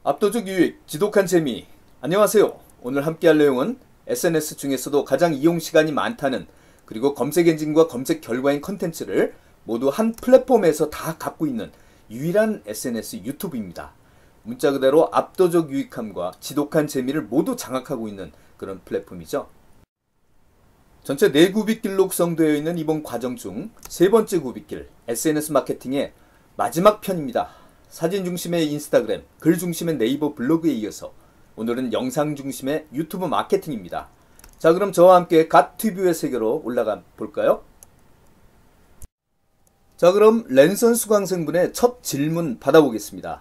압도적 유익, 지독한 재미. 안녕하세요. 오늘 함께할 내용은 SNS 중에서도 가장 이용 시간이 많다는, 그리고 검색 엔진과 검색 결과인 컨텐츠를 모두 한 플랫폼에서 다 갖고 있는 유일한 SNS 유튜브입니다. 문자 그대로 압도적 유익함과 지독한 재미를 모두 장악하고 있는 그런 플랫폼이죠. 전체 4구빗길로 구성되어 있는 이번 과정 중 세 번째 구빗길, SNS 마케팅의 마지막 편입니다. 사진 중심의 인스타그램, 글 중심의 네이버 블로그에 이어서 오늘은 영상 중심의 유튜브 마케팅입니다. 자, 그럼 저와 함께 갓튜브의 세계로 올라가 볼까요? 자, 그럼 랜선 수강생분의 첫 질문 받아보겠습니다.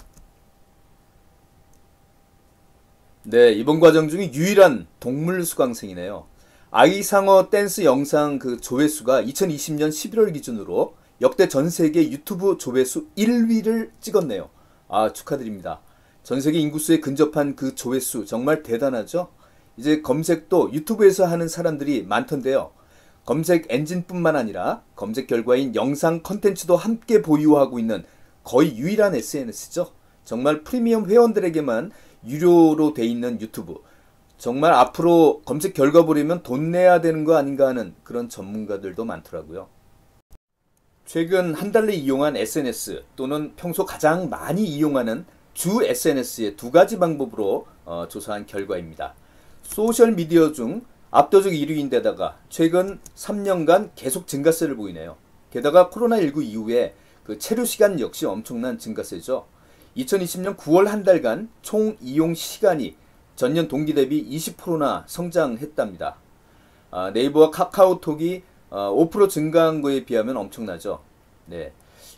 네, 이번 과정 중에 유일한 동물 수강생이네요. 아이상어 댄스 영상 그 조회수가 2020년 11월 기준으로 역대 전세계 유튜브 조회수 1위를 찍었네요. 아, 축하드립니다. 전세계 인구수에 근접한 그 조회수 정말 대단하죠? 이제 검색도 유튜브에서 하는 사람들이 많던데요. 검색 엔진뿐만 아니라 검색 결과인 영상 컨텐츠도 함께 보유하고 있는 거의 유일한 SNS죠. 정말 프리미엄 회원들에게만 유료로 돼 있는 유튜브. 정말 앞으로 검색 결과 보려면 돈 내야 되는 거 아닌가 하는 그런 전문가들도 많더라고요. 최근 한 달에 이용한 SNS 또는 평소 가장 많이 이용하는 주 SNS의 두 가지 방법으로 조사한 결과입니다. 소셜미디어 중 압도적 1위인데다가 최근 3년간 계속 증가세를 보이네요. 게다가 코로나19 이후에 그 체류 시간 역시 엄청난 증가세죠. 2020년 9월 한 달간 총 이용 시간이 전년 동기 대비 20%나 성장했답니다. 네이버와 카카오톡이 5% 증가한 거에 비하면 엄청나죠. 네.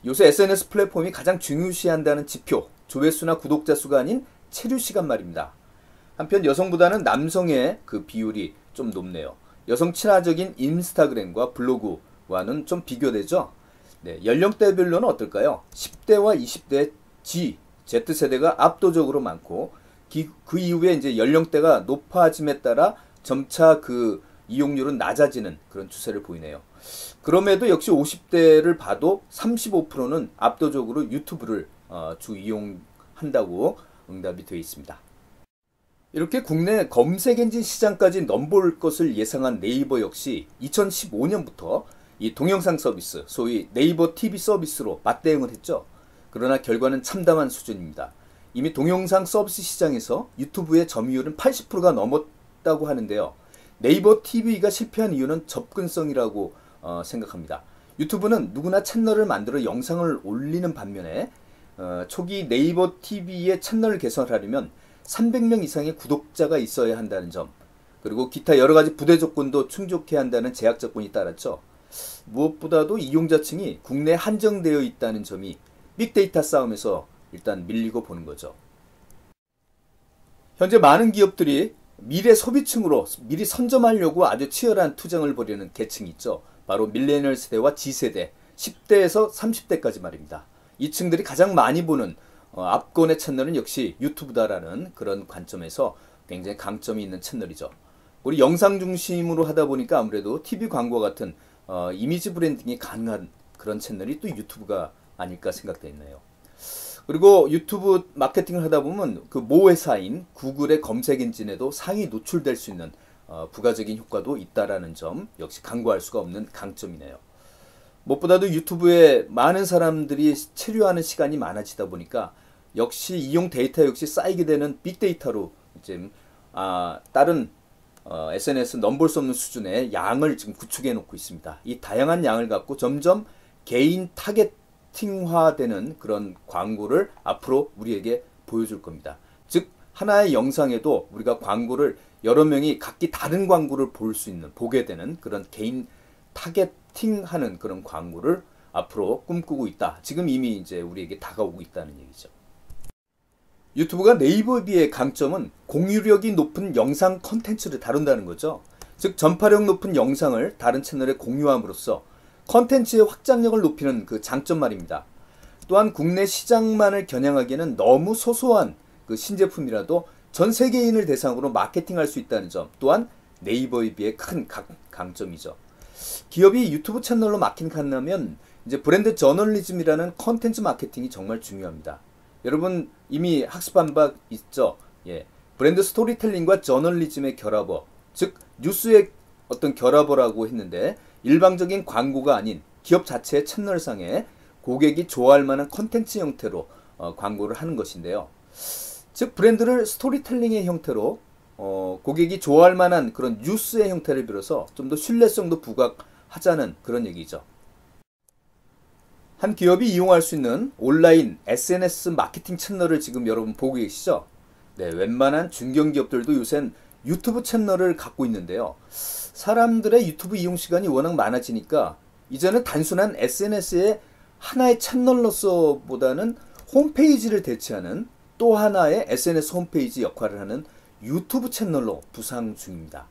요새 SNS 플랫폼이 가장 중요시한다는 지표, 조회수나 구독자 수가 아닌 체류 시간 말입니다. 한편 여성보다는 남성의 그 비율이 좀 높네요. 여성 친화적인 인스타그램과 블로그와는 좀 비교되죠. 네. 연령대별로는 어떨까요? 10대와 20대 Z세대가 압도적으로 많고, 그 이후에 이제 연령대가 높아짐에 따라 점차 그 이용률은 낮아지는 그런 추세를 보이네요. 그럼에도 역시 50대를 봐도 35%는 압도적으로 유튜브를 주 이용한다고 응답이 되어 있습니다. 이렇게 국내 검색 엔진 시장까지 넘볼 것을 예상한 네이버 역시 2015년부터 이 동영상 서비스, 소위 네이버 TV 서비스로 맞대응을 했죠. 그러나 결과는 참담한 수준입니다. 이미 동영상 서비스 시장에서 유튜브의 점유율은 80%가 넘었다고 하는데요. 네이버 TV가 실패한 이유는 접근성이라고 생각합니다. 유튜브는 누구나 채널을 만들어 영상을 올리는 반면에 초기 네이버 TV의 채널을 개설하려면 300명 이상의 구독자가 있어야 한다는 점, 그리고 기타 여러가지 부대 조건도 충족해야 한다는 제약 조건이 따랐죠. 무엇보다도 이용자층이 국내에 한정되어 있다는 점이 빅데이터 싸움에서 일단 밀리고 보는 거죠. 현재 많은 기업들이 미래 소비층으로 미리 선점하려고 아주 치열한 투쟁을 벌이는 계층이 있죠. 바로 밀레니얼 세대와 G세대, 10대에서 30대까지 말입니다. 이 층들이 가장 많이 보는 압권의 채널은 역시 유튜브다라는 그런 관점에서 굉장히 강점이 있는 채널이죠. 우리 영상 중심으로 하다 보니까 아무래도 TV 광고와 같은 이미지 브랜딩이 가능한 그런 채널이 또 유튜브가 아닐까 생각되네요. 그리고 유튜브 마케팅을 하다 보면 그 모 회사인 구글의 검색 엔진에도 상위 노출될 수 있는 부가적인 효과도 있다라는 점 역시 간과할 수가 없는 강점이네요. 무엇보다도 유튜브에 많은 사람들이 체류하는 시간이 많아지다 보니까 역시 이용 데이터 역시 쌓이게 되는 빅데이터로 이제 다른 SNS 넘볼 수 없는 수준의 양을 지금 구축해 놓고 있습니다. 이 다양한 양을 갖고 점점 개인 타겟팅화되는 그런 광고를 앞으로 우리에게 보여줄 겁니다. 즉 하나의 영상에도 우리가 광고를 여러 명이 각기 다른 광고를 보게 되는 그런 개인 타겟팅하는 그런 광고를 앞으로 꿈꾸고 있다. 지금 이미 이제 우리에게 다가오고 있다는 얘기죠. 유튜브가 네이버에 비해 강점은 공유력이 높은 영상 컨텐츠를 다룬다는 거죠. 즉 전파력 높은 영상을 다른 채널에 공유함으로써 컨텐츠의 확장력을 높이는 그 장점 말입니다. 또한 국내 시장만을 겨냥하기에는 너무 소소한 그 신제품이라도 전 세계인을 대상으로 마케팅할 수 있다는 점 또한 네이버에 비해 큰 강점이죠. 기업이 유튜브 채널로 마케팅한다면 이제 브랜드 저널리즘이라는 컨텐츠 마케팅이 정말 중요합니다. 여러분 이미 학습한 바 있죠? 예. 브랜드 스토리텔링과 저널리즘의 결합어, 즉 뉴스의 어떤 결합어라고 했는데 일방적인 광고가 아닌 기업 자체의 채널상에 고객이 좋아할 만한 컨텐츠 형태로 광고를 하는 것인데요. 즉 브랜드를 스토리텔링의 형태로 고객이 좋아할 만한 그런 뉴스의 형태를 빌어서 좀 더 신뢰성도 부각하자는 그런 얘기죠. 한 기업이 이용할 수 있는 온라인 SNS 마케팅 채널을 지금 여러분 보고 계시죠? 네, 웬만한 중견기업들도 요샌 유튜브 채널을 갖고 있는데요. 사람들의 유튜브 이용 시간이 워낙 많아지니까 이제는 단순한 SNS의 하나의 채널로서보다는 홈페이지를 대체하는 또 하나의 SNS 홈페이지 역할을 하는 유튜브 채널로 부상 중입니다.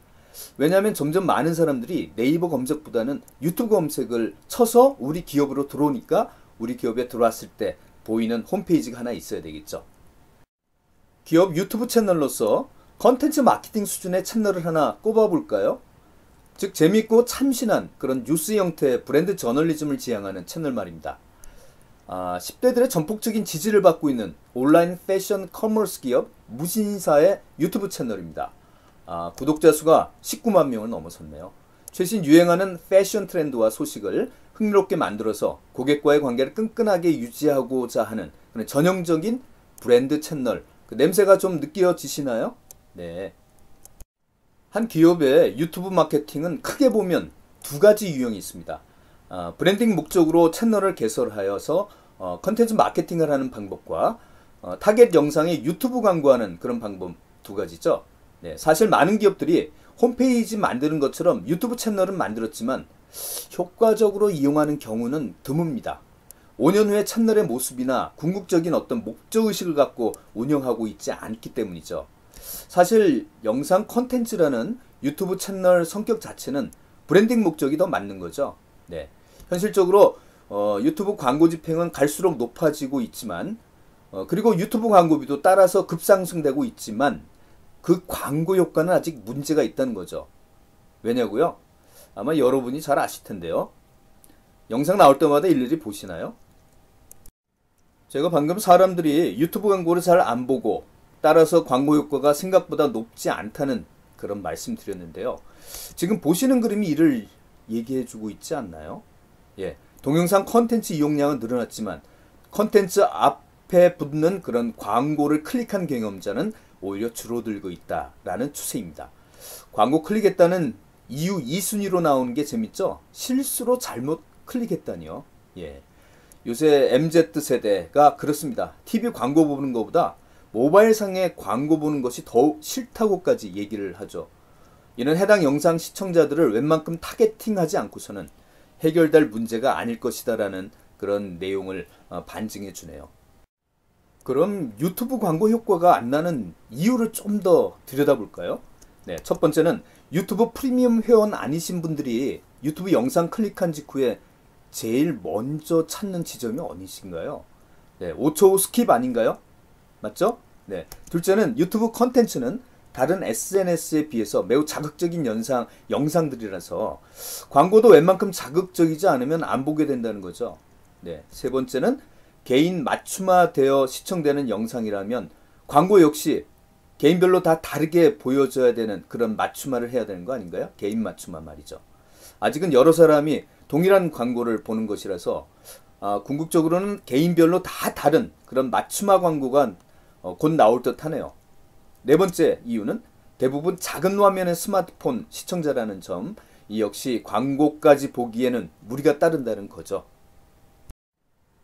왜냐하면 점점 많은 사람들이 네이버 검색보다는 유튜브 검색을 쳐서 우리 기업으로 들어오니까 우리 기업에 들어왔을 때 보이는 홈페이지가 하나 있어야 되겠죠. 기업 유튜브 채널로서 컨텐츠 마케팅 수준의 채널을 하나 꼽아볼까요? 즉 재밌고 참신한 그런 뉴스 형태의 브랜드 저널리즘을 지향하는 채널 말입니다. 10대들의 전폭적인 지지를 받고 있는 온라인 패션 커머스 기업 무신사의 유튜브 채널입니다. 구독자 수가 19만 명을 넘어섰네요. 최신 유행하는 패션 트렌드와 소식을 흥미롭게 만들어서 고객과의 관계를 끈끈하게 유지하고자 하는 그런 전형적인 브랜드 채널. 그 냄새가 좀 느껴지시나요? 네. 한 기업의 유튜브 마케팅은 크게 보면 두 가지 유형이 있습니다. 브랜딩 목적으로 채널을 개설하여서 컨텐츠 마케팅을 하는 방법과 타겟 영상에 유튜브 광고하는 그런 방법 두 가지죠. 네, 사실 많은 기업들이 홈페이지 만드는 것처럼 유튜브 채널은 만들었지만 효과적으로 이용하는 경우는 드뭅니다. 5년 후에 채널의 모습이나 궁극적인 어떤 목적의식을 갖고 운영하고 있지 않기 때문이죠. 사실 영상 컨텐츠라는 유튜브 채널 성격 자체는 브랜딩 목적이 더 맞는 거죠. 네, 현실적으로 유튜브 광고 집행은 갈수록 높아지고 있지만 그리고 유튜브 광고비도 따라서 급상승되고 있지만 그 광고 효과는 아직 문제가 있다는 거죠. 왜냐고요? 아마 여러분이 잘 아실 텐데요. 영상 나올 때마다 일일이 보시나요? 제가 방금 사람들이 유튜브 광고를 잘 안 보고 따라서 광고 효과가 생각보다 높지 않다는 그런 말씀 드렸는데요. 지금 보시는 그림이 이를 얘기해주고 있지 않나요? 예, 동영상 컨텐츠 이용량은 늘어났지만 컨텐츠 앞에 붙는 그런 광고를 클릭한 경험자는 오히려 줄어들고 있다라는 추세입니다. 광고 클릭했다는 이유 2순위로 나오는 게 재밌죠? 실수로 잘못 클릭했다니요. 예. 요새 MZ세대가 그렇습니다. TV 광고 보는 것보다 모바일상에 광고 보는 것이 더 싫다고까지 얘기를 하죠. 이는 해당 영상 시청자들을 웬만큼 타겟팅하지 않고서는 해결될 문제가 아닐 것이다라는 그런 내용을 반증해 주네요. 그럼 유튜브 광고 효과가 안 나는 이유를 좀 더 들여다볼까요? 네, 첫 번째는 유튜브 프리미엄 회원 아니신 분들이 유튜브 영상 클릭한 직후에 제일 먼저 찾는 지점이 어디신가요? 네, 5초 스킵 아닌가요? 맞죠? 네. 둘째는 유튜브 컨텐츠는 다른 SNS에 비해서 매우 자극적인 영상들이라서 광고도 웬만큼 자극적이지 않으면 안 보게 된다는 거죠. 네. 세 번째는 개인 맞춤화되어 시청되는 영상이라면 광고 역시 개인별로 다 다르게 보여줘야 되는 그런 맞춤화를 해야 되는 거 아닌가요? 개인 맞춤화 말이죠. 아직은 여러 사람이 동일한 광고를 보는 것이라서 궁극적으로는 개인별로 다 다른 그런 맞춤화 광고가 곧 나올 듯 하네요. 네 번째 이유는 대부분 작은 화면의 스마트폰 시청자라는 점, 이 역시 광고까지 보기에는 무리가 따른다는 거죠.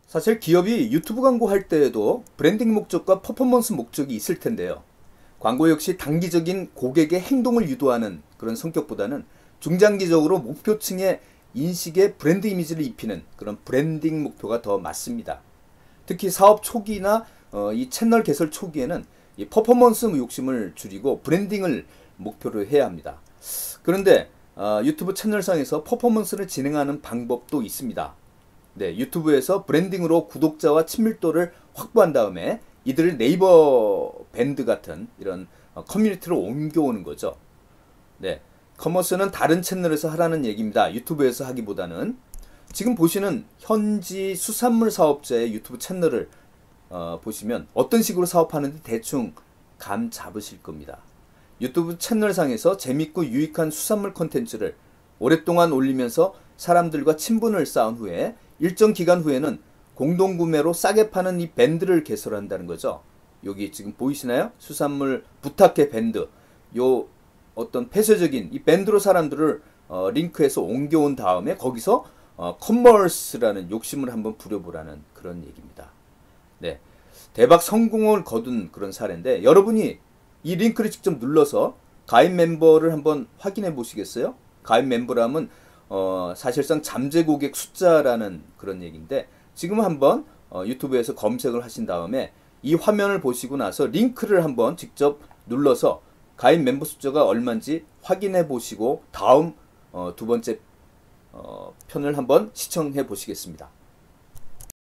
사실 기업이 유튜브 광고 할 때에도 브랜딩 목적과 퍼포먼스 목적이 있을 텐데요. 광고 역시 단기적인 고객의 행동을 유도하는 그런 성격보다는 중장기적으로 목표층의 인식에 브랜드 이미지를 입히는 그런 브랜딩 목표가 더 맞습니다. 특히 사업 초기나 이 채널 개설 초기에는 이 퍼포먼스 욕심을 줄이고 브랜딩을 목표로 해야 합니다. 그런데 유튜브 채널상에서 퍼포먼스를 진행하는 방법도 있습니다. 네, 유튜브에서 브랜딩으로 구독자와 친밀도를 확보한 다음에 이들을 네이버 밴드 같은 이런 커뮤니티로 옮겨오는 거죠. 네, 커머스는 다른 채널에서 하라는 얘기입니다. 유튜브에서 하기보다는. 지금 보시는 현지 수산물 사업자의 유튜브 채널을 보시면 어떤 식으로 사업하는지 대충 감 잡으실 겁니다. 유튜브 채널상에서 재밌고 유익한 수산물 콘텐츠를 오랫동안 올리면서 사람들과 친분을 쌓은 후에 일정 기간 후에는 공동구매로 싸게 파는 이 밴드를 개설한다는 거죠. 여기 지금 보이시나요? 수산물 부탁해 밴드. 요 어떤 폐쇄적인 이 밴드로 사람들을 링크해서 옮겨온 다음에 거기서 커머스라는 욕심을 한번 부려보라는 그런 얘기입니다. 네, 대박 성공을 거둔 그런 사례인데 여러분이 이 링크를 직접 눌러서 가입 멤버를 한번 확인해 보시겠어요? 가입 멤버라면 사실상 잠재 고객 숫자라는 그런 얘기인데 지금 한번 유튜브에서 검색을 하신 다음에 이 화면을 보시고 나서 링크를 한번 직접 눌러서 가입 멤버 숫자가 얼마인지 확인해 보시고 다음 두 번째 편을 한번 시청해 보시겠습니다.